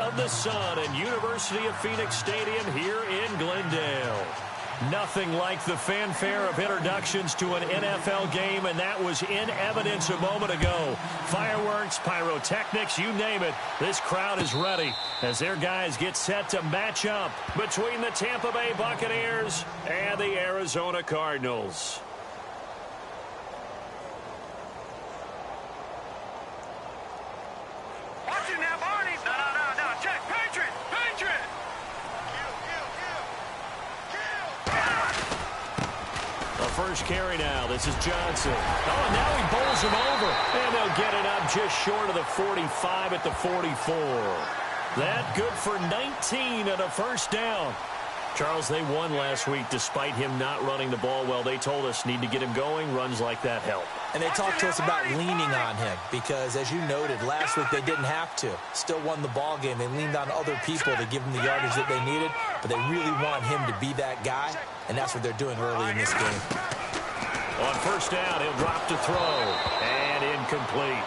of the sun in University of Phoenix Stadium here in Glendale. Nothing like the fanfare of introductions to an NFL game, and that was in evidence a moment ago. Fireworks, pyrotechnics, you name it. This crowd is ready as their guys get set to match up between the Tampa Bay Buccaneers and the Arizona Cardinals. Watch it now, Barney. No. Check. Patriot. The first carry now. This is Johnson. Oh, and now he bowls him over. And they'll get it up just short of the 45 at the 44. That good for 19 and a first down. Charles, they won last week despite him not running the ball well. They told us need to get him going. Runs like that help. And they talked to us about leaning on him because, as you noted, last week they didn't have to. Still won the ball game. They leaned on other people to give them the yardage that they needed, but they really want him to be that guy, and that's what they're doing early in this game. On first down, he'll drop to throw, and incomplete.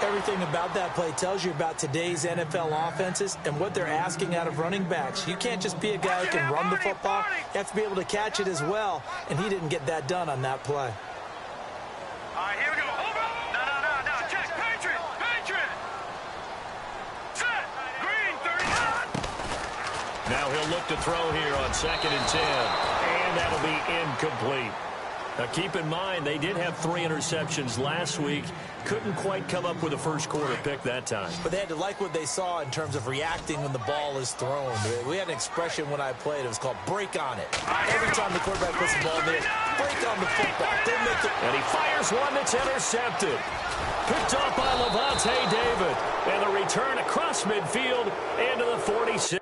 Everything about that play tells you about today's NFL offenses and what they're asking out of running backs. You can't just be a guy who can run the football. You have to be able to catch it as well, and he didn't get that done on that play. All right, here we go. No. Check. Patriot. Set. Green, 30. Now he'll look to throw here on 2nd and 10, and that'll be incomplete. Now keep in mind, they did have 3 interceptions last week. Couldn't quite come up with a first quarter pick that time. But they had to like what they saw in terms of reacting when the ball is thrown. We had an expression when I played. It was called break on it. Every time the quarterback puts the ball there, break on the football. Don't make it. And he fires one that's intercepted. Picked off by Levante David. And the return across midfield into the 46.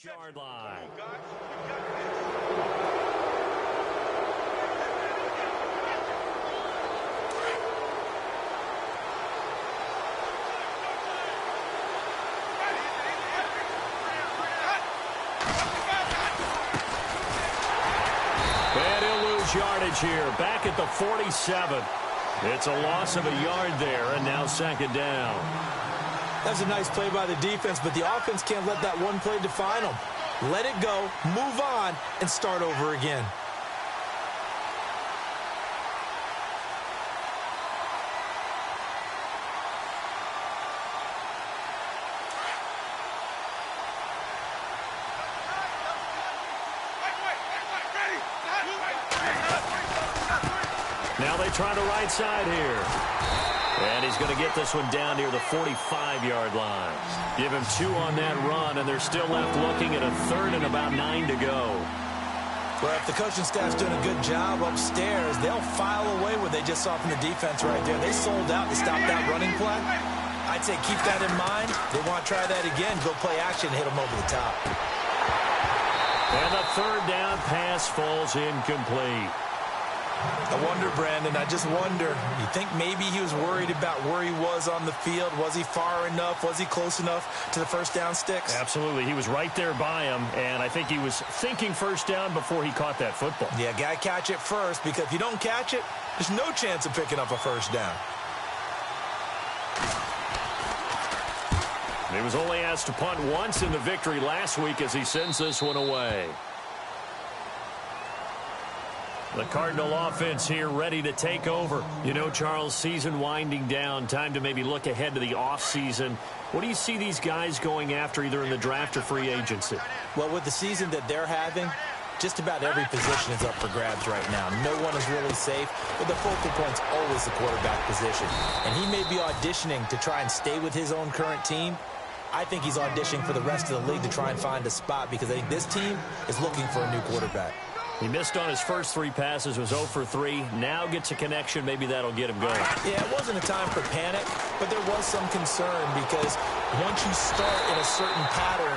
Yard line. And he'll lose yardage here. Back at the 47. It's a loss of a yard there, and now 2nd down. That's a nice play by the defense, but the offense can't let that one play define them. Let it go, move on, and start over again. Now they try the right side here. And he's going to get this one down near the 45-yard line. Give him 2 on that run, and they're still left looking at a 3rd and about 9 to go. Well, if the coaching staff's doing a good job upstairs, they'll file away what they just saw from the defense right there. They sold out to stop that running play. I'd say keep that in mind. They want to try that again, go play action, hit them over the top. And the 3rd down pass falls incomplete. I wonder, Brandon, I just wonder, you think maybe he was worried about where he was on the field? Was he far enough? Was he close enough to the first down sticks? Absolutely. He was right there by him, and I think he was thinking first down before he caught that football. Yeah, got to catch it first, because if you don't catch it, there's no chance of picking up a first down. He was only asked to punt once in the victory last week as he sends this one away. The Cardinal offense here ready to take over. You know, Charles, season winding down. Time to maybe look ahead to the offseason. What do you see these guys going after either in the draft or free agency? Well, with the season that they're having, just about every position is up for grabs right now. No one is really safe, but the focal point's always the quarterback position. And he may be auditioning to try and stay with his own current team. I think he's auditioning for the rest of the league to try and find a spot because I think this team is looking for a new quarterback. He missed on his first 3 passes, was 0 for 3. Now gets a connection. Maybe that'll get him going. Yeah, it wasn't a time for panic, but there was some concern because once you start in a certain pattern,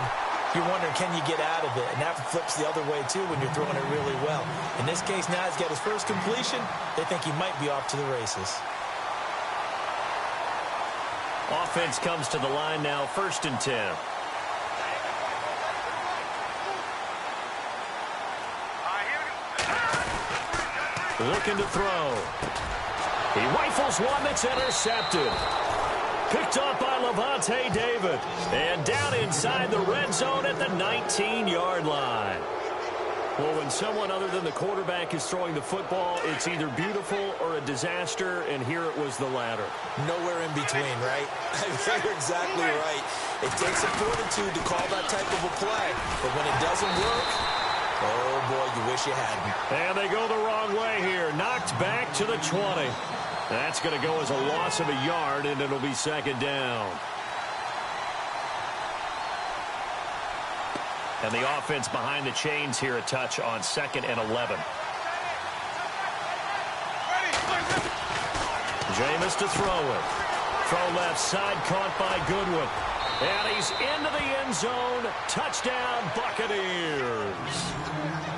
you're wondering, can you get out of it? And that flips the other way, too, when you're throwing it really well. In this case, now he's got his first completion. They think he might be off to the races. Offense comes to the line now, 1st and 10. Looking to throw. He rifles one that's intercepted. Picked up by Levante David. And down inside the red zone at the 19-yard line. Well, when someone other than the quarterback is throwing the football, it's either beautiful or a disaster, and here it was the latter. Nowhere in between, right? You're exactly right. It takes a fortitude to call that type of a play, but when it doesn't work, oh, boy, you wish you hadn't. And they go the wrong way here. Knocked back to the 20. That's going to go as a loss of a yard, and it'll be 2nd down. And the offense behind the chains here a touch on 2nd and 11. Jameis to throw it. Throw left side, caught by Goodwin. And he's into the end zone. Touchdown, Buccaneers.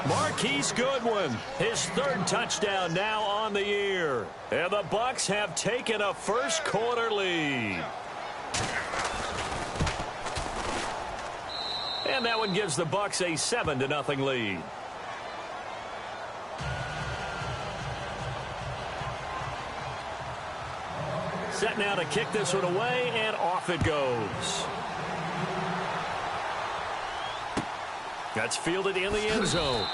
Marquise Goodwin, his 3rd touchdown now on the year. And the Bucs have taken a first-quarter lead. And that one gives the Bucs a 7-0 lead. Set now to kick this one away, and off it goes. That's fielded in the end zone.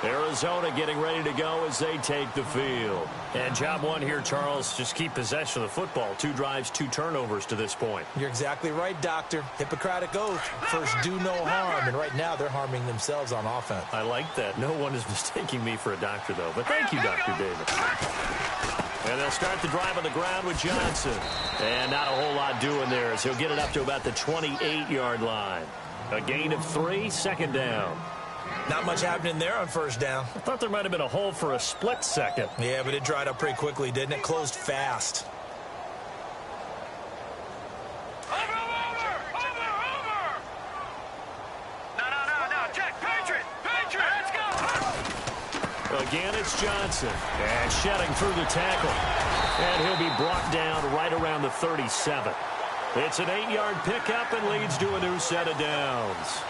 Arizona getting ready to go as they take the field. And job one here, Charles, just keep possession of the football. 2 drives, 2 turnovers to this point. You're exactly right, Doctor. Hippocratic oath. First, do no harm. And right now, they're harming themselves on offense. I like that. No one is mistaking me for a doctor, though. But thank you, Dr. David. And they'll start the drive on the ground with Johnson. And not a whole lot doing there as he'll get it up to about the 28-yard line. A gain of 3, 2nd down. Not much happening there on 1st down. I thought there might have been a hole for a split second. Yeah, but it dried up pretty quickly, didn't it? Closed fast. Over! No, check, Patriot, let's go! Again, it's Johnson. And shedding through the tackle. And he'll be brought down right around the 37. It's an 8-yard pickup and leads to a new set of downs.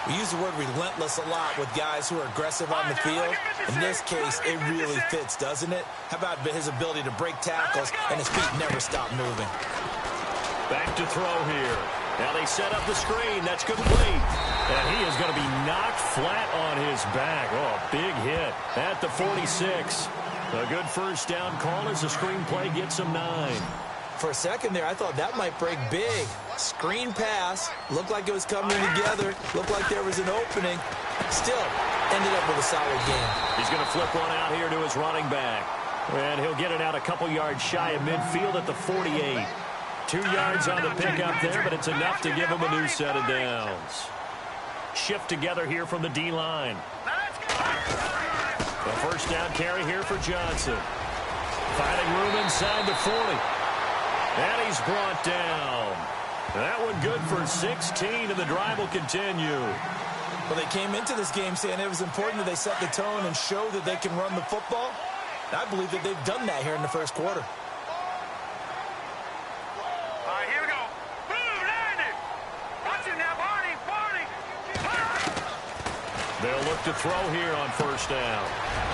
We use the word relentless a lot with guys who are aggressive on the field. In this case, it really fits, doesn't it? How about his ability to break tackles and his feet never stop moving? Back to throw here. Now they set up the screen. That's complete. And he is going to be knocked flat on his back. Oh, big hit at the 46. A good 1st down call as the screen play gets him 9. For a second there, I thought that might break big. Screen pass. Looked like it was coming together. Looked like there was an opening. Still, ended up with a solid game. He's going to flip one out here to his running back. And he'll get it out a couple yards shy of midfield at the 48. 2 yards on the pickup there, but it's enough to give him a new set of downs. Shift together here from the D-line. The 1st down carry here for Johnson. Finding room inside the 40. And he's brought down. That one good for 16, and the drive will continue. Well, they came into this game saying it was important that they set the tone and show that they can run the football. I believe that they've done that here in the 1st quarter. All right, here we go. Boom, landed. Watch it now, Barney. They'll look to throw here on 1st down.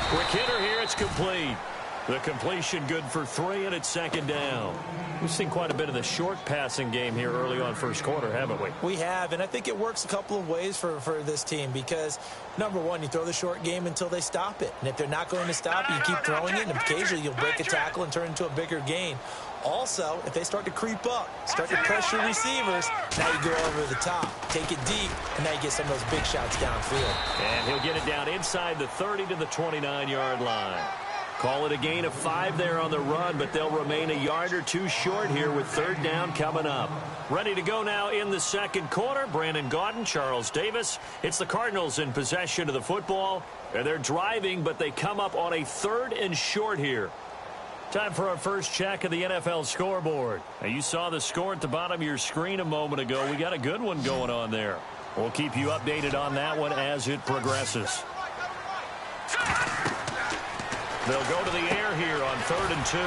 Quick hitter here, it's complete. The completion good for 3, and it's 2nd down. We've seen quite a bit of the short passing game here early on 1st quarter, haven't we? We have, and I think it works a couple of ways for this team because, number one, you throw the short game until they stop it. And if they're not going to stop it, you keep throwing it, and occasionally you'll break a tackle and turn into a bigger gain. Also, if they start to creep up, start to pressure receivers, now you go over the top, take it deep, and now you get some of those big shots downfield. And he'll get it down inside the 30 to the 29-yard line. Call it a gain of 5 there on the run, but they'll remain a yard or 2 short here with third down coming up. Ready to go now in the second quarter. Brandon Gaudin, Charles Davis. It's the Cardinals in possession of the football. They're driving, but they come up on a 3rd and short here. Time for our first check of the NFL scoreboard. Now, you saw the score at the bottom of your screen a moment ago. We got a good one going on there. We'll keep you updated on that one as it progresses. They'll go to the air here on 3rd and 2.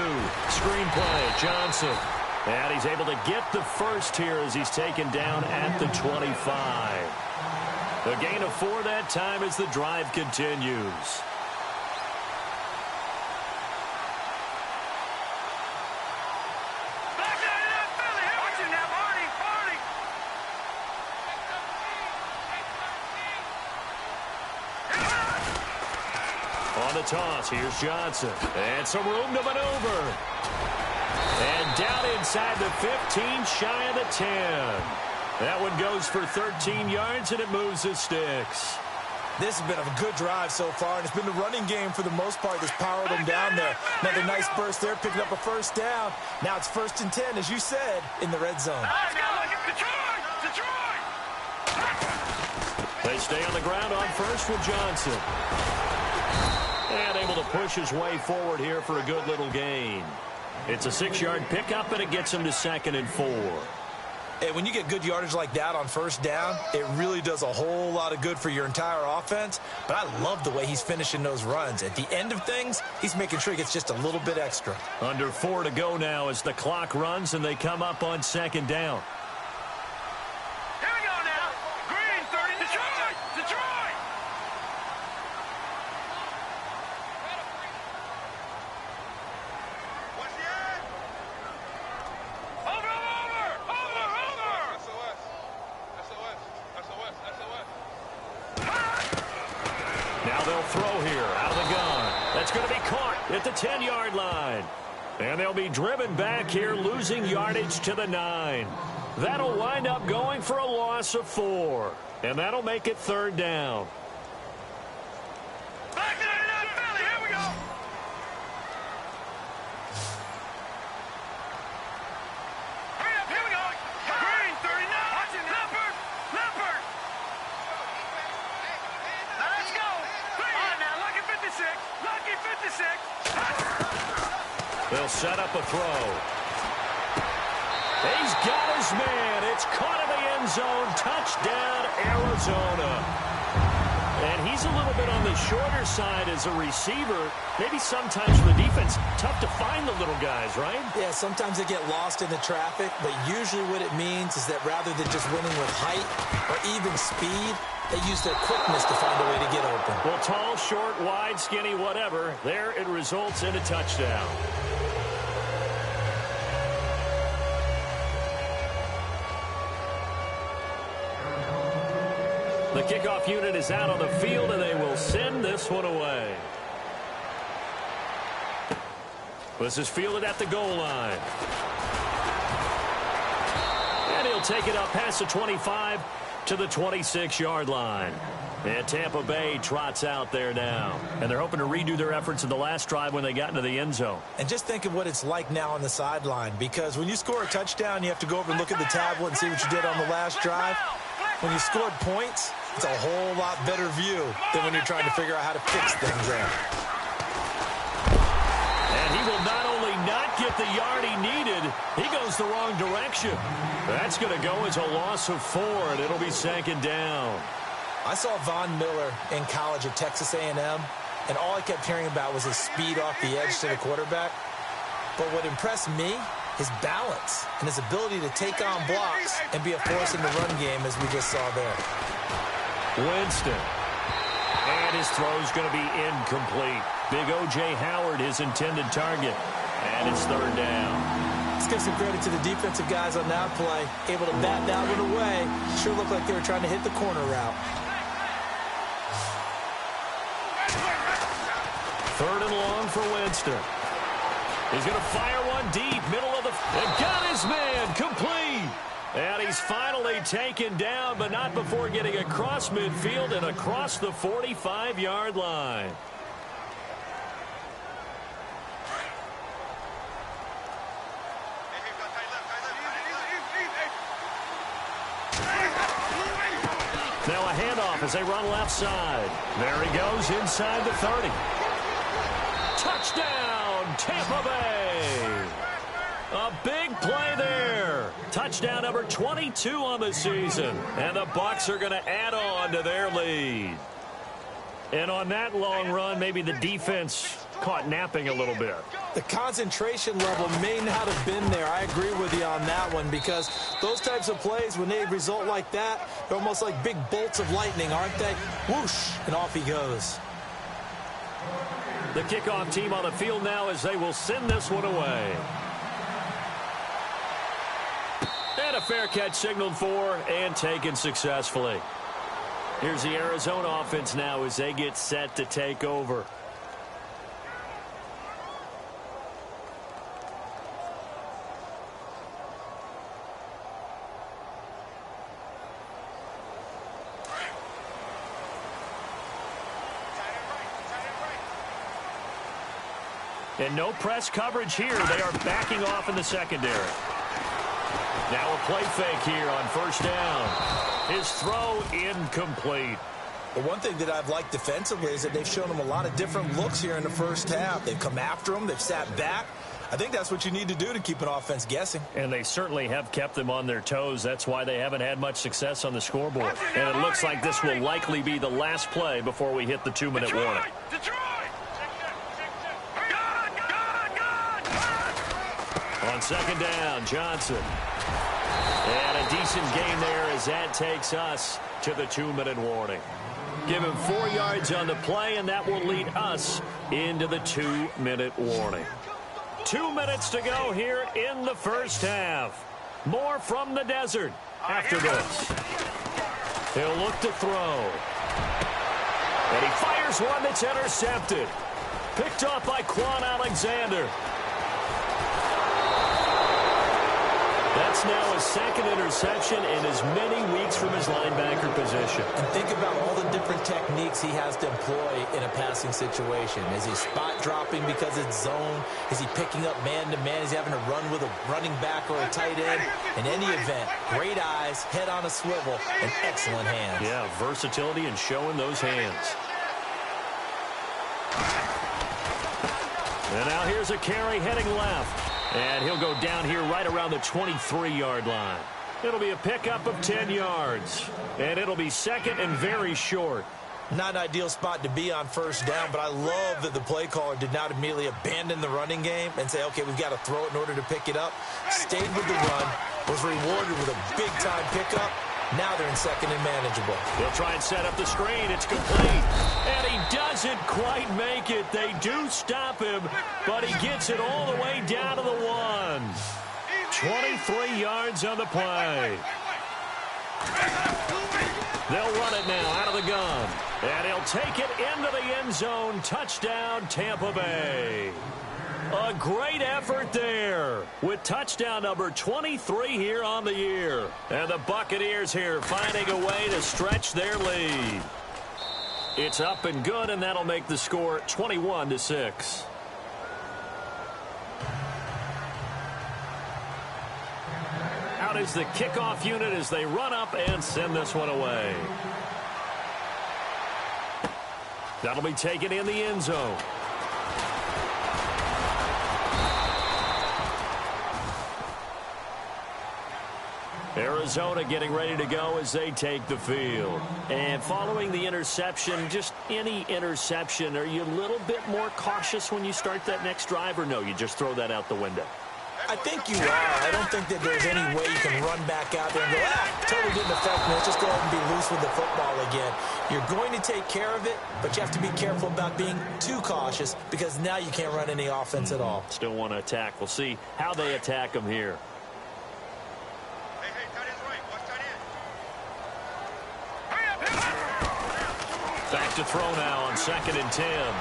Screen play, Johnson. And he's able to get the first here as he's taken down at the 25. The gain of 4 that time as the drive continues. On the toss, here's Johnson. And some room to maneuver. And down inside the 15, shy of the 10. That one goes for 13 yards, and it moves the sticks. This has been a good drive so far, and it's been the running game for the most part that's powered them down there. Another nice burst there, picking up a first down. Now it's 1st and 10, as you said, in the red zone. They stay on the ground on first with Johnson. And able to push his way forward here for a good little gain. It's a 6-yard pickup, and it gets him to 2nd and 4. And when you get good yardage like that on first down, it really does a whole lot of good for your entire offense. But I love the way he's finishing those runs. At the end of things, he's making sure he gets just a little bit extra. Under 4 to go now as the clock runs, and they come up on 2nd down. Here we go now. Green 30, Detroit! Detroit! Now they'll throw here out of the gun. That's going to be caught at the 10-yard line. And they'll be driven back here, losing yardage to the 9. That'll wind up going for a loss of 4. And that'll make it 3rd down. Back to the Philly. Here we go. Hurry up. Here we go. Green 39. Leopard. Leopard. Now let's go. On now. Lucky 56. Lucky 56. They'll set up a throw. He's got his man. It's caught in the end zone. Touchdown, Arizona. And he's a little bit on the shorter side as a receiver. Maybe sometimes for the defense, tough to find the little guys, right? Yeah, sometimes they get lost in the traffic, but usually what it means is that rather than just winning with height or even speed, they use their quickness to find a way to get open. Well, tall, short, wide, skinny, whatever. There it results in a touchdown. The kickoff unit is out on the field, and they will send this one away. This is fielded at the goal line. And he'll take it up past the 25 to the 26-yard line. And Tampa Bay trots out there now. And they're hoping to redo their efforts in the last drive when they got into the end zone. And just think of what it's like now on the sideline, because when you score a touchdown, you have to go over and look at the tablet and see what you did on the last drive. When you scored points, it's a whole lot better view than when you're trying to figure out how to fix things there. And he will not only not get the yard he needed, he goes the wrong direction. That's going to go as a loss of 4, and it'll be 2nd down. I saw Von Miller in college at Texas A&M, and all I kept hearing about was his speed off the edge to the quarterback. But what impressed me, his balance and his ability to take on blocks and be a force in the run game, as we just saw there. Winston. And his throw's going to be incomplete. Big O.J. Howard, his intended target. And it's 3rd down. Let's give some credit to the defensive guys on that play. Able to bat that one away. Sure looked like they were trying to hit the corner route. 3rd and long for Winston. He's going to fire one deep, middle of the... And got his man, complete. And he's finally taken down, but not before getting across midfield and across the 45-yard line. Now a handoff as they run left side. There he goes inside the 30. Touchdown, Tampa Bay. A big play there. Touchdown number 22 on the season. And the Bucs are going to add on to their lead. And on that long run, maybe the defense caught napping a little bit. The concentration level may not have been there. I agree with you on that one, because those types of plays, when they result like that, they're almost like big bolts of lightning, aren't they? Whoosh, and off he goes. The kickoff team on the field now as they will send this one away. And a fair catch signaled for and taken successfully. Here's the Arizona offense now as they get set to take over. And no press coverage here. They are backing off in the secondary. Now a play fake here on first down. His throw incomplete. The one thing that I've liked defensively is that they've shown him a lot of different looks here in the first half. They've come after him. They've sat back. I think that's what you need to do to keep an offense guessing. And they certainly have kept them on their toes. That's why they haven't had much success on the scoreboard. And it looks like this will likely be the last play before we hit the 2-minute warning. On second down, Johnson. And a decent gain there as that takes us to the 2-minute warning. Give him 4 yards on the play, and that will lead us into the 2-minute warning. 2 minutes to go here in the first half. More from the desert after this. He'll look to throw. And he fires one that's intercepted. Picked off by Quan Alexander. That's now his second interception in as many weeks from his linebacker position. And think about all the different techniques he has to employ in a passing situation. Is he spot dropping because it's zone? Is he picking up man-to-man? Is he having to run with a running back or a tight end? In any event, great eyes, head on a swivel, and excellent hands. Yeah, versatility and showing those hands. And now here's a carry heading left. And he'll go down here right around the 23-yard line. It'll be a pickup of 10 yards. And it'll be second and very short. Not an ideal spot to be on first down, but I love that the play caller did not immediately abandon the running game and say, okay, we've got to throw it in order to pick it up. Stayed with the run, was rewarded with a big-time pickup. Now they're in second and manageable. They'll try and set up the screen. It's complete. And he doesn't quite make it. They do stop him, but he gets it all the way down to the 1. 23 yards on the play. They'll run it now out of the gun. And he'll take it into the end zone. Touchdown, Tampa Bay. A great effort there with touchdown number 23 here on the year. And the Buccaneers here finding a way to stretch their lead. It's up and good, and that'll make the score 21-6. Out is the kickoff unit as they run up and send this one away. That'll be taken in the end zone. Arizona getting ready to go as they take the field. And following the interception, just any interception, are you a little bit more cautious when you start that next drive, or no, you just throw that out the window? I think you are. I don't think that there's any way you can run back out there and go, totally didn't affect me. Let's just go ahead and be loose with the football again. You're going to take care of it, but you have to be careful about being too cautious, because now you can't run any offense at all. Still want to attack. We'll see how they attack them here. Back to throw now on 2nd and 10.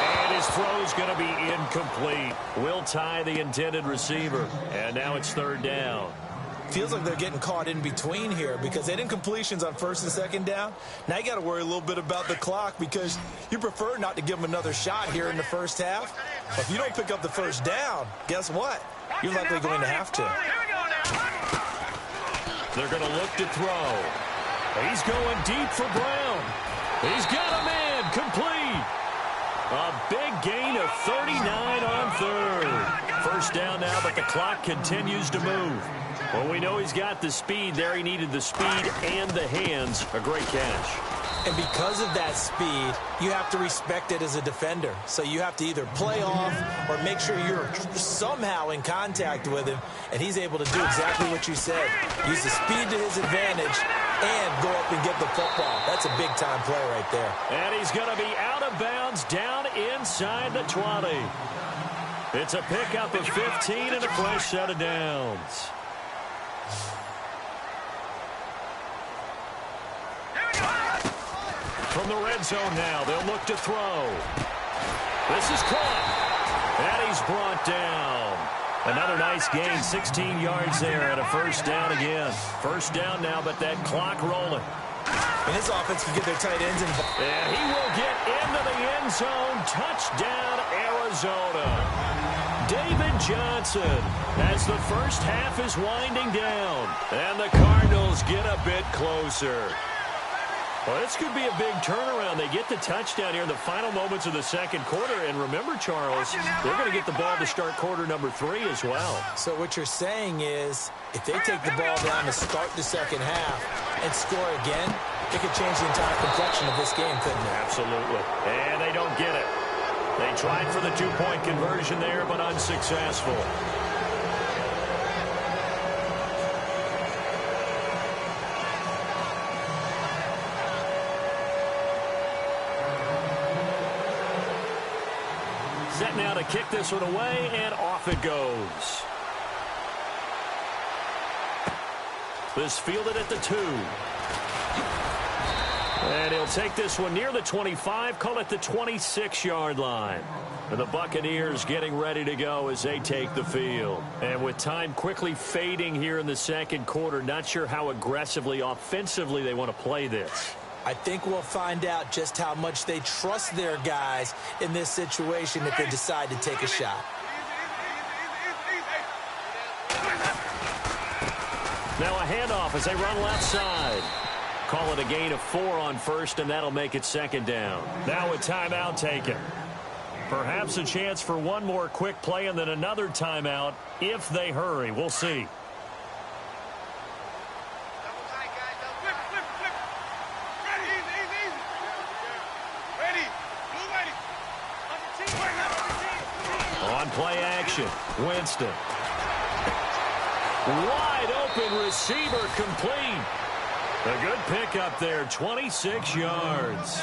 And his throw's going to be incomplete. Will tie the intended receiver. And now it's 3rd down. Feels like they're getting caught in between here, because they had incompletions on 1st and 2nd down. Now you got to worry a little bit about the clock, because you prefer not to give them another shot here in the first half. But if you don't pick up the 1st down, guess what? You're likely going to have to. They're going to look to throw. He's going deep for Brown. He's got a man complete. A big gain of 39 on third. First down now, but the clock continues to move. Well, we know he's got the speed there. He needed the speed and the hands. A great catch. And because of that speed, you have to respect it as a defender. So you have to either play off or make sure you're somehow in contact with him, and he's able to do exactly what you said. Use the speed to his advantage and go up and get the football. That's a big-time play right there. And he's going to be out of bounds down inside the 20. It's a pickup of 15 and a fresh set of downs. From the red zone now, they'll look to throw. This is caught. And he's brought down. Another nice gain, 16 yards there and a first down again. First down now, but that clock rolling. And his offense can get their tight ends involved. And he will get into the end zone. Touchdown, Arizona. David Johnson as the first half is winding down. And the Cardinals get a bit closer. Well, this could be a big turnaround. They get the touchdown here in the final moments of the second quarter. And remember, Charles, they're going to get the ball to start quarter number 3 as well. So what you're saying is if they take the ball down to start the second half and score again, it could change the entire complexion of this game, couldn't it? Absolutely. And they don't get it. They tried for the 2-point conversion there, but unsuccessful. Set now to kick this one away, and off it goes. This fielded at the 2. And he'll take this one near the 25, call it the 26-yard line. And the Buccaneers getting ready to go as they take the field. And with time quickly fading here in the second quarter, not sure how aggressively, offensively they want to play this. I think we'll find out just how much they trust their guys in this situation if they decide to take a shot. Now a handoff as they run left side. Call it a gain of 4 on first, and that'll make it second down. Now a timeout taken. Perhaps a chance for one more quick play and then another timeout if they hurry. We'll see. On play action, Winston. Wide open receiver complete. A good pickup there, 26 yards.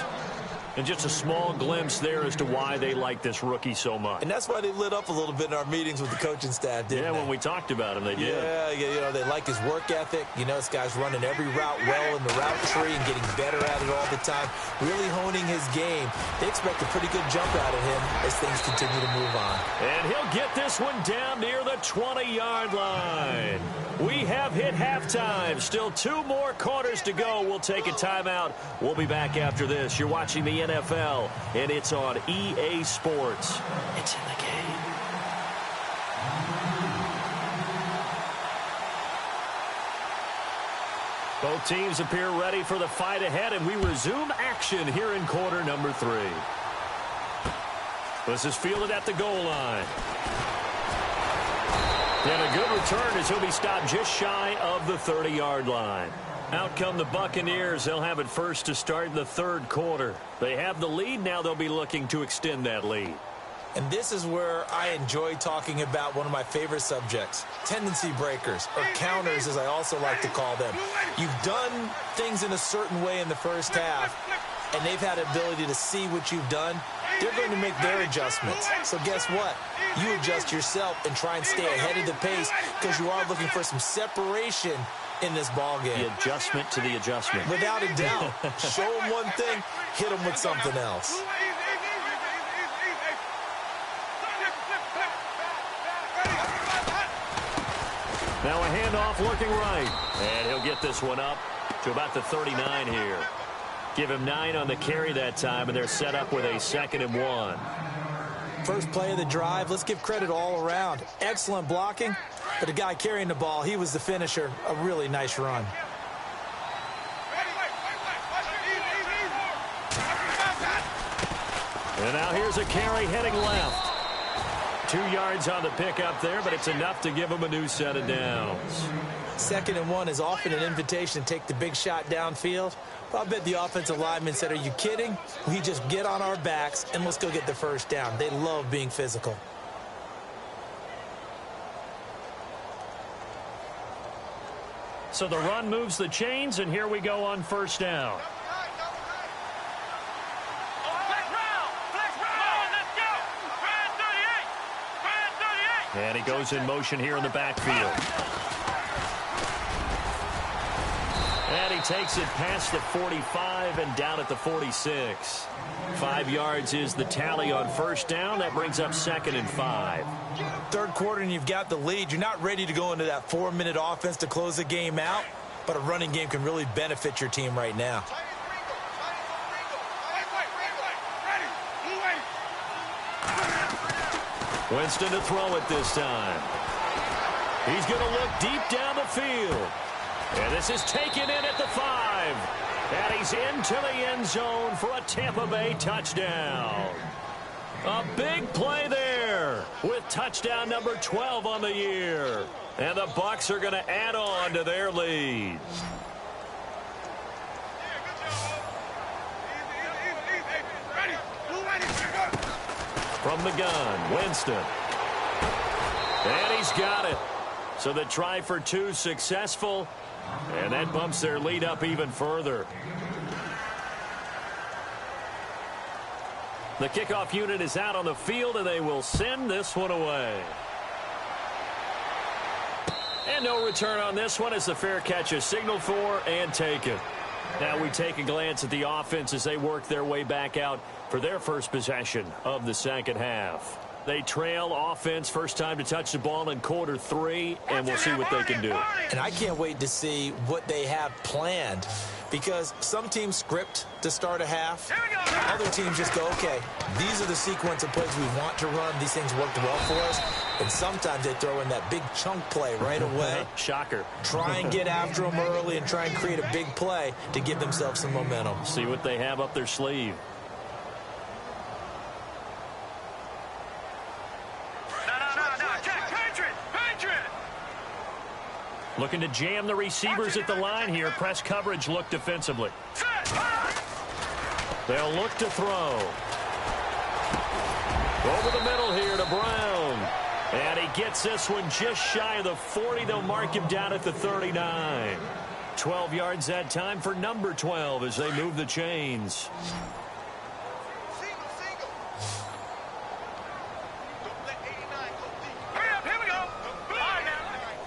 And just a small glimpse there as to why they like this rookie so much. And that's why they lit up a little bit in our meetings with the coaching staff, didn't they? Yeah, when we talked about him, they did. Yeah, you know, they like his work ethic. You know, this guy's running every route well in the route tree and getting better at it all the time, really honing his game. They expect a pretty good jump out of him as things continue to move on. And he'll get this one down near the 20-yard line. We have hit halftime. Still 2 more quarters to go. We'll take a timeout. We'll be back after this. You're watching the NFL, and it's on EA Sports. It's in the game. Both teams appear ready for the fight ahead, and we resume action here in quarter number 3. This is fielded at the goal line. And a good return as he'll be stopped just shy of the 30-yard line. Out come the Buccaneers. They'll have it first to start in the third quarter. They have the lead. Now they'll be looking to extend that lead. And this is where I enjoy talking about one of my favorite subjects, tendency breakers, or counters as I also like to call them. You've done things in a certain way in the first half, and they've had the ability to see what you've done. They're going to make their adjustments. So guess what? You adjust yourself and try and stay ahead of the pace because you are looking for some separation in this ball game. The adjustment to the adjustment. Without a doubt. Show them one thing, hit them with something else. Now a handoff looking right. And he'll get this one up to about the 39 here. Give him 9 on the carry that time, and they're set up with a 2nd and 1. First play of the drive, let's give credit all around. Excellent blocking, but the guy carrying the ball, he was the finisher. A really nice run. And now here's a carry heading left. 2 yards on the pickup there, but it's enough to give him a new set of downs. 2nd and 1 is often an invitation to take the big shot downfield. But I bet the offensive lineman said, are you kidding? We just get on our backs and let's go get the first down. They love being physical. So the run moves the chains, and here we go on 1st down. And he goes in motion here in the backfield. And he takes it past the 45 and down at the 46. 5 yards is the tally on 1st down. That brings up 2nd and 5. 3rd quarter and you've got the lead. You're not ready to go into that 4-minute offense to close the game out, but a running game can really benefit your team right now. Winston to throw it this time. He's going to look deep down the field. And this is taken in at the 5. And he's into the end zone for a Tampa Bay touchdown. A big play there with touchdown number 12 on the year. And the Bucs are going to add on to their lead. From the gun, Winston. And he's got it. So the try for 2 successful. And that bumps their lead up even further. The kickoff unit is out on the field, and they will send this one away. And no return on this one as the fair catch is signaled for and taken. Now we take a glance at the offense as they work their way back out for their first possession of the 2nd half. They trail offense, first time to touch the ball in quarter 3, and we'll see what they can do. And I can't wait to see what they have planned, because some teams script to start a half. Other teams just go, okay, these are the sequence of plays we want to run. These things worked well for us. And sometimes they throw in that big chunk play right away. Shocker. Try and get after them early and try and create a big play to give themselves some momentum. See what they have up their sleeve. Looking to jam the receivers at the line here. Press coverage look defensively. They'll look to throw. Over the middle here to Brown. And he gets this one just shy of the 40. They'll mark him down at the 39. 12 yards that time for number 12 as they move the chains.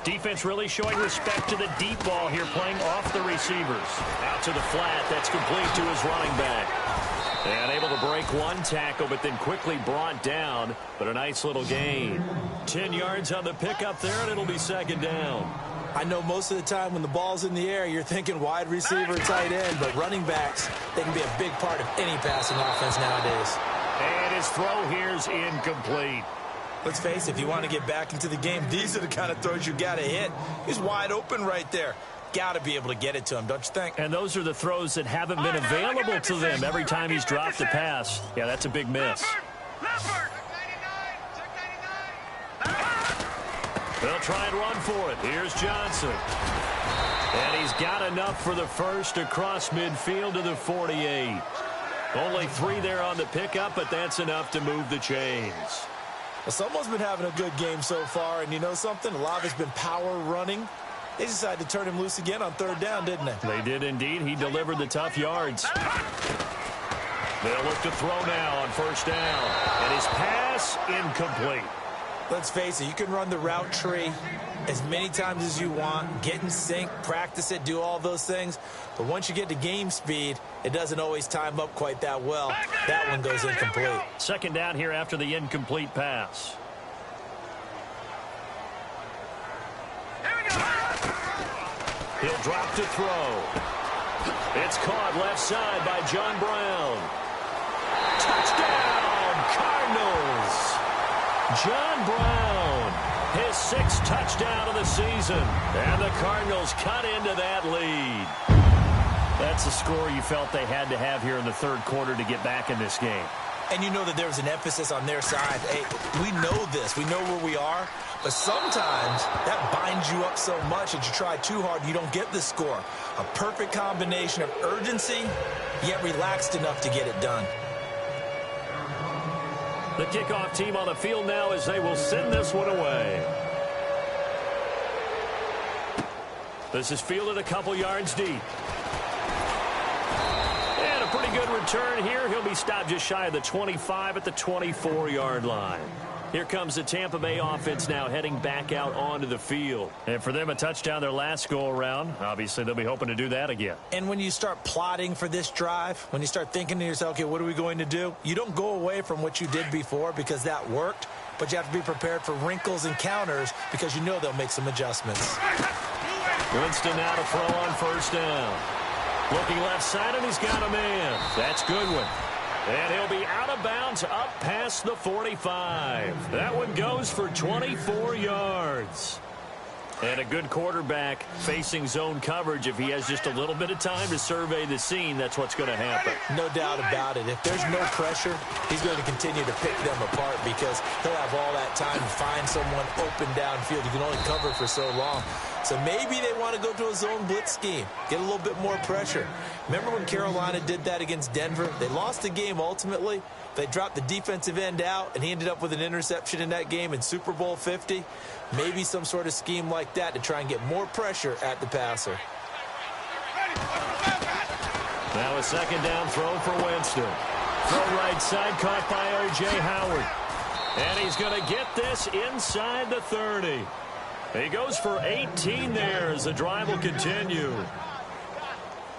Defense really showing respect to the deep ball here, playing off the receivers. Out to the flat. That's complete to his running back. And able to break one tackle, but then quickly brought down. But a nice little gain. 10 yards on the pickup there, and it'll be 2nd down. I know most of the time when the ball's in the air, you're thinking wide receiver, tight end, but running backs, they can be a big part of any passing offense nowadays. And his throw here's incomplete. Let's face it, if you want to get back into the game, these are the kind of throws you got to hit. He's wide open right there. Got to be able to get it to him, don't you think? And those are the throws that haven't been available to them every time he's dropped a pass. Yeah, that's a big miss. They'll try and run for it. Here's Johnson. And he's got enough for the first across midfield to the 48. Only 3 there on the pickup, but that's enough to move the chains. Well, someone's been having a good game so far, and you know something? A lot of it's been power running. They decided to turn him loose again on 3rd down, didn't they? They did indeed. He delivered the tough yards. They'll look to throw now on 1st down. And his pass incomplete. Let's face it, you can run the route tree as many times as you want, get in sync, practice it, do all those things. But once you get to game speed, it doesn't always time up quite that well. That one goes incomplete. 2nd down here after the incomplete pass. He'll drop to throw. It's caught left side by John Brown. Touchdown, Cardinals. John Brown, his 6th touchdown of the season. And the Cardinals cut into that lead. That's a score you felt they had to have here in the 3rd quarter to get back in this game. And you know that there's an emphasis on their side. Hey, we know this. We know where we are. But sometimes that binds you up so much that you try too hard and you don't get the score. A perfect combination of urgency, yet relaxed enough to get it done. The kickoff team on the field now as they will send this one away. This is fielded a couple yards deep. And a pretty good return here. He'll be stopped just shy of the 25 at the 24-yard line. Here comes the Tampa Bay offense now heading back out onto the field. And for them, a touchdown their last go-around. Obviously, they'll be hoping to do that again. And when you start plotting for this drive, when you start thinking to yourself, okay, what are we going to do? You don't go away from what you did before because that worked, but you have to be prepared for wrinkles and counters because you know they'll make some adjustments. Winston now to throw on first down. Looking left side, and he's got a man. That's Goodwin. And he'll be out of bounds up past the 45. That one goes for 24 yards. And a good quarterback facing zone coverage. If he has just a little bit of time to survey the scene, that's what's going to happen. No doubt about it. If there's no pressure, he's going to continue to pick them apart because he'll have all that time to find someone open downfield. You can only cover for so long. So maybe they want to go to a zone blitz scheme, get a little bit more pressure. Remember when Carolina did that against Denver? They lost the game ultimately. They dropped the defensive end out, and he ended up with an interception in that game in Super Bowl 50. Maybe some sort of scheme like that to try and get more pressure at the passer. Now a second down throw for Winston. Throw right side caught by O.J. Howard. And he's going to get this inside the 30. He goes for 18 there as the drive will continue.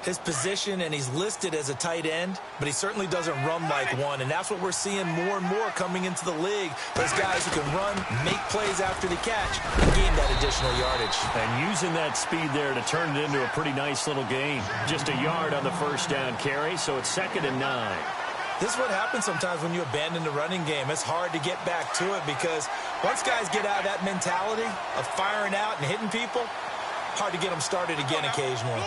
His position, and he's listed as a tight end, but he certainly doesn't run like one, and that's what we're seeing more and more coming into the league. Those guys who can run, make plays after the catch, and gain that additional yardage. And using that speed there to turn it into a pretty nice little gain. Just a yard on the first down carry, so it's 2nd and 9. This is what happens sometimes when you abandon the running game. It's hard to get back to it because once guys get out of that mentality of firing out and hitting people, hard to get them started again occasionally.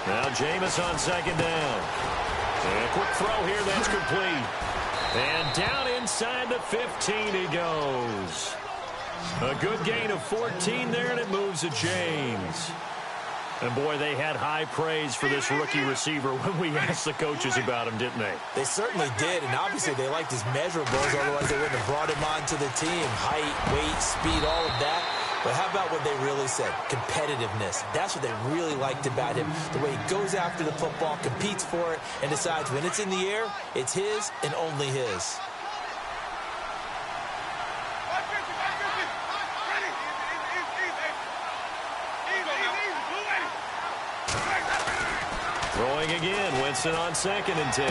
Now Jameis on second down. And a quick throw here, that's complete. And down inside the 15 he goes. A good gain of 14 there, and it moves to James. And, boy, they had high praise for this rookie receiver when we asked the coaches about him, didn't they? They certainly did, and obviously they liked his measurables, otherwise they wouldn't have brought him onto the team. Height, weight, speed, all of that. But how about what they really said? Competitiveness. That's what they really liked about him. The way he goes after the football, competes for it, and decides when it's in the air, it's his and only his. Throwing again, Winston on 2nd and 10.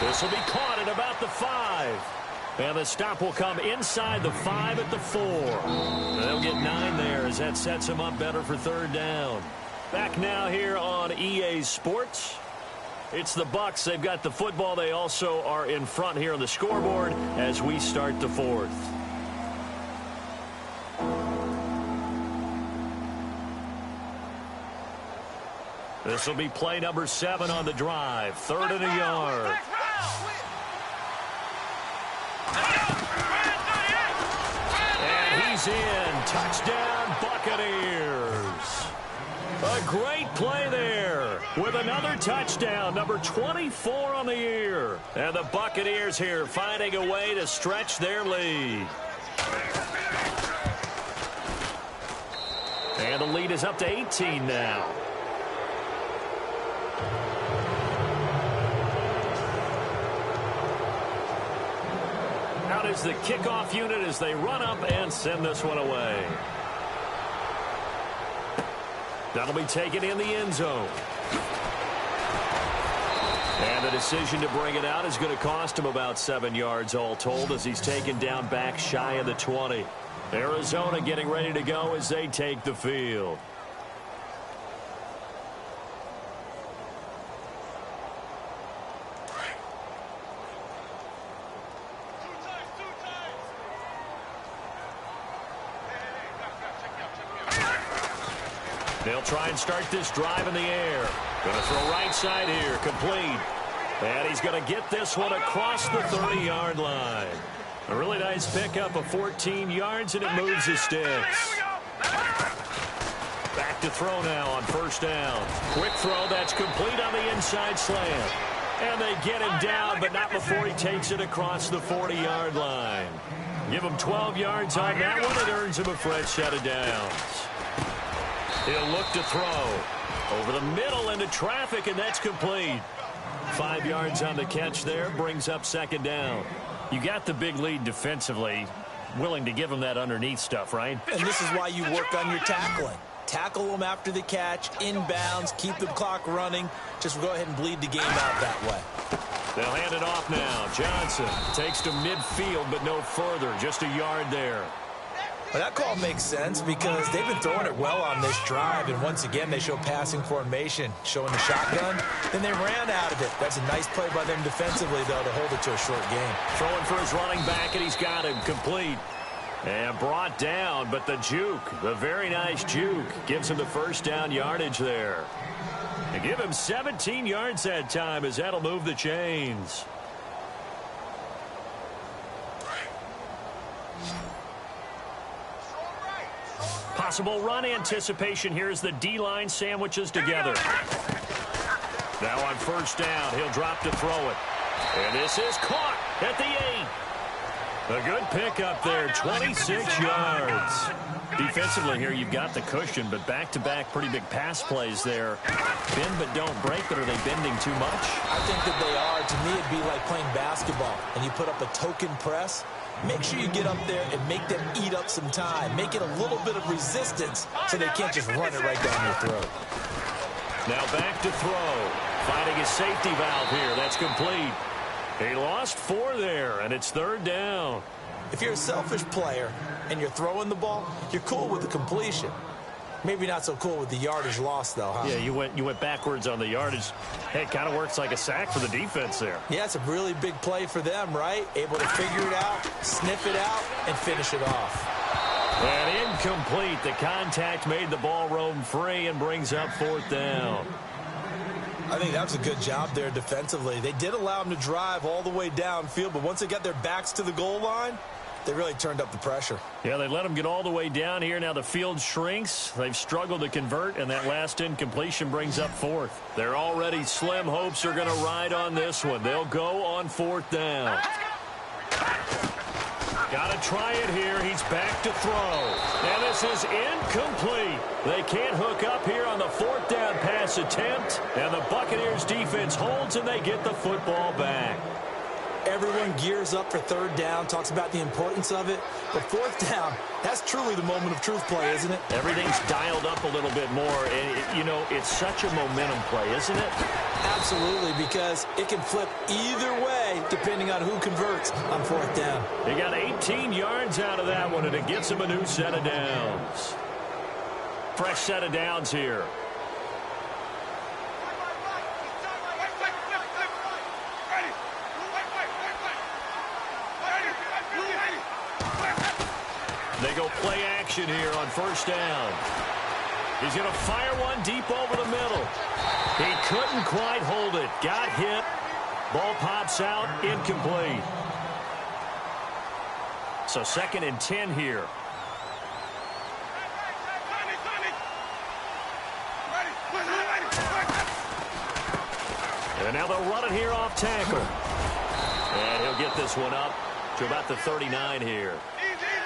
This will be caught at about the 5. And the stop will come inside the 5 at the 4. They'll get 9 there as that sets him up better for 3rd down. Back now here on EA Sports. It's the Bucs. They've got the football. They also are in front here on the scoreboard as we start the 4th. This will be play number 7 on the drive. 3rd and a yard. And he's in. Touchdown, Buccaneers. A great play there with another touchdown, number 24 on the year. And the Buccaneers here finding a way to stretch their lead. And the lead is up to 18 now. Out is the kickoff unit as they run up and send this one away. That'll be taken in the end zone. And the decision to bring it out is going to cost him about 7 yards all told as he's taken down back shy of the 20. Arizona getting ready to go as they take the field. They'll try and start this drive in the air. Going to throw right side here, complete. And he's going to get this one across the 30-yard line. A really nice pickup of 14 yards, and it moves the sticks. Back to throw now on first down. Quick throw, that's complete on the inside slant. And they get him down, but not before he takes it across the 40-yard line. Give him 12 yards on that one. It earns him a fresh set of downs. He'll look to throw. Over the middle into traffic, and that's complete. 5 yards on the catch there, brings up second down. You got the big lead defensively. Willing to give him that underneath stuff, right? And this is why you work on your tackling. Tackle them after the catch, inbounds, keep the clock running. Just go ahead and bleed the game out that way. They'll hand it off now. Johnson takes to midfield, but no further. Just a yard there. Well, that call makes sense because they've been throwing it well on this drive, and once again they show passing formation, showing the shotgun. Then they ran out of it. That's a nice play by them defensively, though, to hold it to a short game. Throwing for his running back, and he's got him complete. And brought down, but the juke, the very nice juke, gives him the first down yardage there. And give him 17 yards that time, as that'll move the chains. Possible run anticipation here as the D-line sandwiches together. Now on first down, he'll drop to throw it. And this is caught at the 8. A good pickup there, 26 yards. Defensively here, you've got the cushion, but back-to-back pretty big pass plays there. Bend but don't break, but are they bending too much? I think that they are. To me, it'd be like playing basketball, and you put up a token press. Make sure you get up there and make them eat up some time. Make it a little bit of resistance so they can't just run it right down your throat. Now back to throw. Finding a safety valve here. That's complete. He lost 4 there, and it's third down. If you're a selfish player and you're throwing the ball, you're cool with the completion. Maybe not so cool with the yardage loss, though, huh? Yeah, you went backwards on the yardage. Hey, it kind of works like a sack for the defense there. Yeah, it's a really big play for them, right? Able to figure it out, sniff it out, and finish it off. And incomplete. The contact made the ball roam free and brings up fourth down. I think that was a good job there defensively. They did allow them to drive all the way downfield, but once they got their backs to the goal line, they really turned up the pressure. Yeah, they let them get all the way down here. Now the field shrinks. They've struggled to convert, and that last incompletion brings up fourth. Their already slim hopes are going to ride on this one. They'll go on fourth down. Got to try it here. He's back to throw. And this is incomplete. They can't hook up here on the fourth down pass attempt. And the Buccaneers defense holds, and they get the football back. Everyone gears up for third down, talks about the importance of it. But fourth down, that's truly the moment of truth play, isn't it? Everything's dialed up a little bit more. And, you know, it's such a momentum play, isn't it? Absolutely, because it can flip either way depending on who converts on fourth down. They got 18 yards out of that one, and it gets them a new set of downs. Fresh set of downs here. They go play action here on first down. He's going to fire one deep over the middle. He couldn't quite hold it. Got hit. Ball pops out. Incomplete. So 2nd and 10 here. And now they'll run it here off tackle. And he'll get this one up to about the 39 here.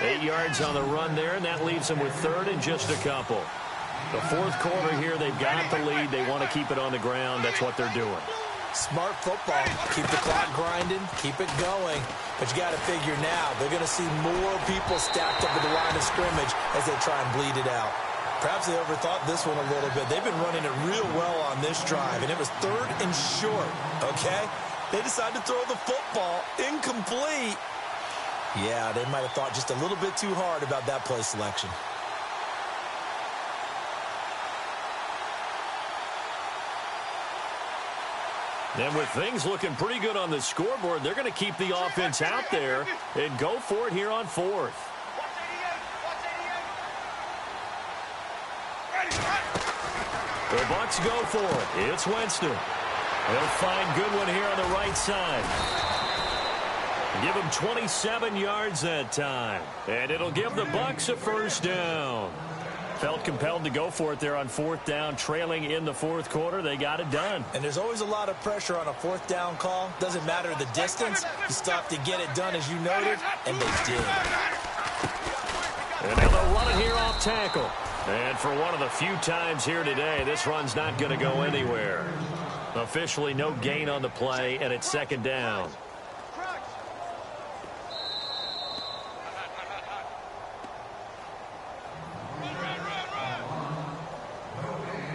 8 yards on the run there, and that leaves them with third and just a couple. The fourth quarter here, they've got the lead. They want to keep it on the ground. That's what they're doing. Smart football. Keep the clock grinding. Keep it going. But you got to figure now, they're going to see more people stacked up at the line of scrimmage as they try and bleed it out. Perhaps they overthought this one a little bit. They've been running it real well on this drive, and it was third and short, okay? They decided to throw the football incomplete. Yeah, they might have thought just a little bit too hard about that play selection. And with things looking pretty good on the scoreboard, they're going to keep the offense out there and go for it here on fourth. The Bucs go for it. It's Winston. They'll find Goodwin here on the right side. Give him 27 yards that time. And it'll give the Bucs a first down. Felt compelled to go for it there on fourth down, trailing in the fourth quarter. They got it done. And there's always a lot of pressure on a fourth down call. Doesn't matter the distance. You stop to get it done, as you noted, and they did. And now they'll run it here off tackle. And for one of the few times here today, this run's not going to go anywhere. Officially no gain on the play, and it's second down.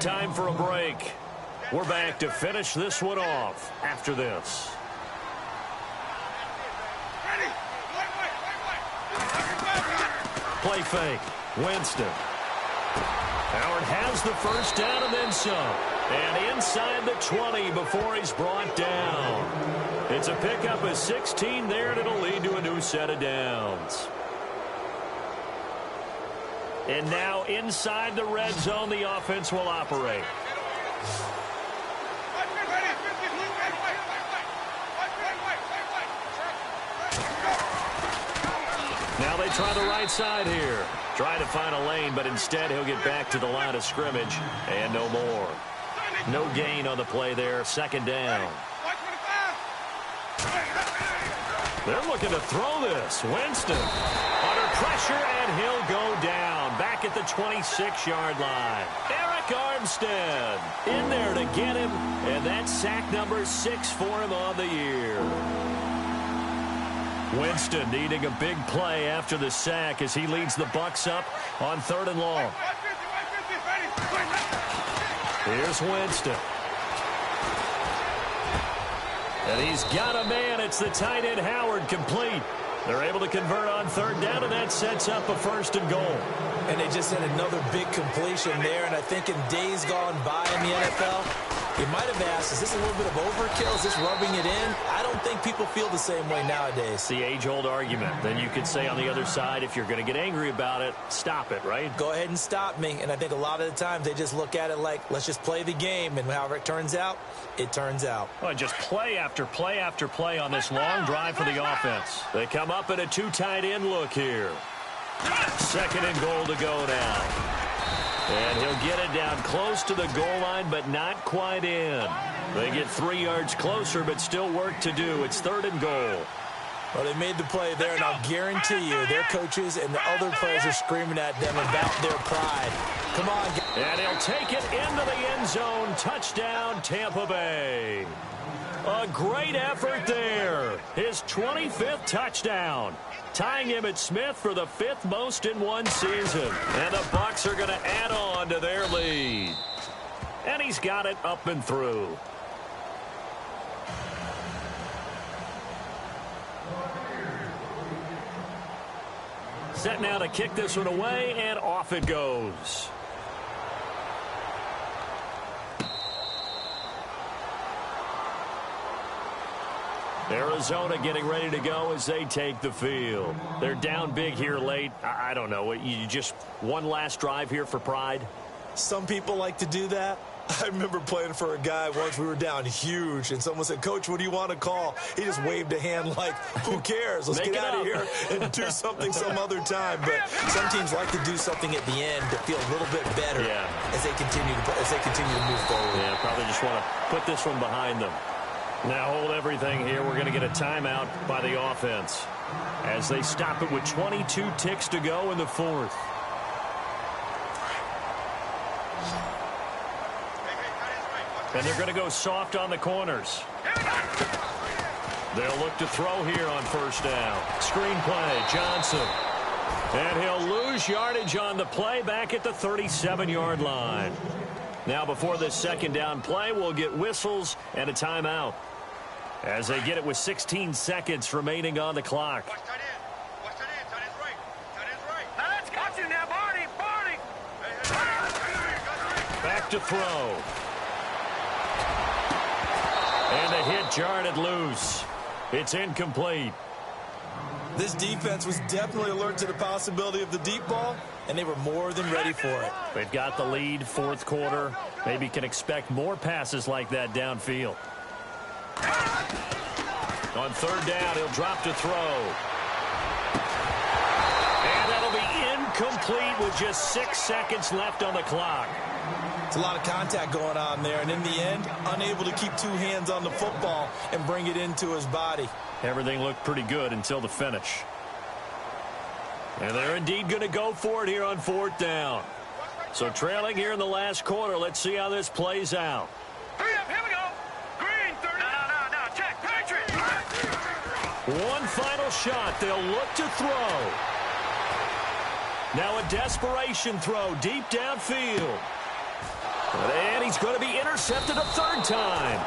Time for a break. We're back to finish this one off after this. Play fake. Winston. Howard has the first down and then some. And inside the 20 before he's brought down. It's a pickup of 16 there, and it'll lead to a new set of downs. And now inside the red zone, the offense will operate. Now they try the right side here. Try to find a lane, but instead he'll get back to the line of scrimmage and no more. No gain on the play there. Second down. They're looking to throw this. Winston under pressure, and he'll go down. Back at the 26-yard line. Eric Armstead in there to get him, and that's sack number 6 for him on the year. Winston needing a big play after the sack as he leads the Bucs up on 3rd and long. Here's Winston. And he's got a man. It's the tight end Howard, complete. They're able to convert on 3rd down, and that sets up a 1st and goal. And they just had another big completion there, and I think in days gone by in the NFL, you might have asked, is this a little bit of overkill? Is this rubbing it in? I don't think people feel the same way nowadays. The age-old argument. Then you could say on the other side, if you're going to get angry about it, stop it, right? Go ahead and stop me. And I think a lot of the times they just look at it like, let's just play the game. And however it turns out, it turns out. Well, just play after play after play on this long drive for the offense. They come up in a 2 tight end look here. 2nd and goal to go now. And he'll get it down close to the goal line, but not quite in. They get 3 yards closer, but still work to do. It's 3rd and goal. Well, they made the play there, and I'll guarantee you their coaches and the other players are screaming at them about their pride. Come on. And he'll take it into the end zone. Touchdown, Tampa Bay. A great effort there. His 25th touchdown. Tying him at Smith for the 5th most in one season. And the Bucs are going to add on to their lead. And he's got it up and through. Set now to kick this one away, and off it goes. Arizona getting ready to go as they take the field. They're down big here late. I don't know. You just one last drive here for pride? Some people like to do that. I remember playing for a guy once. We were down huge, and someone said, Coach, what do you want to call? He just waved a hand like, who cares? Let's get out of here and do something some other time. But some teams like to do something at the end to feel a little bit better as they continue to move forward. Yeah, probably just want to put this one behind them. Now hold everything here. We're going to get a timeout by the offense as they stop it with 22 ticks to go in the 4th. And they're going to go soft on the corners. They'll look to throw here on 1st down. Screen play, Johnson. And he'll lose yardage on the play back at the 37-yard line. Now before this 2nd down play, we'll get whistles and a timeout as they get it with 16 seconds remaining on the clock. Watch tight end. Watch tight end. Tight end's right. Tight end's right. Now let's got you now, Barney. Barney. Back to throw. And the hit jarred it loose. It's incomplete. This defense was definitely alert to the possibility of the deep ball, and they were more than ready for it. They've got the lead, fourth quarter. Maybe can expect more passes like that downfield. On third down, he'll drop to throw. And that'll be incomplete with just 6 seconds left on the clock. It's a lot of contact going on there, and in the end, unable to keep two hands on the football and bring it into his body. Everything looked pretty good until the finish. And they're indeed going to go for it here on fourth down. So trailing here in the last quarter, let's see how this plays out. Hurry up, here we go. Green, 30. No, check. Patriot. One final shot. They'll look to throw. Now a desperation throw deep downfield. And he's going to be intercepted a third time.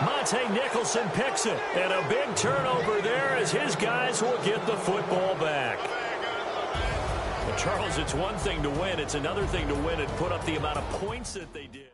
Monte Nicholson picks it. And a big turnover there as his guys will get the football back. But Charles, it's one thing to win. It's another thing to win and put up the amount of points that they did.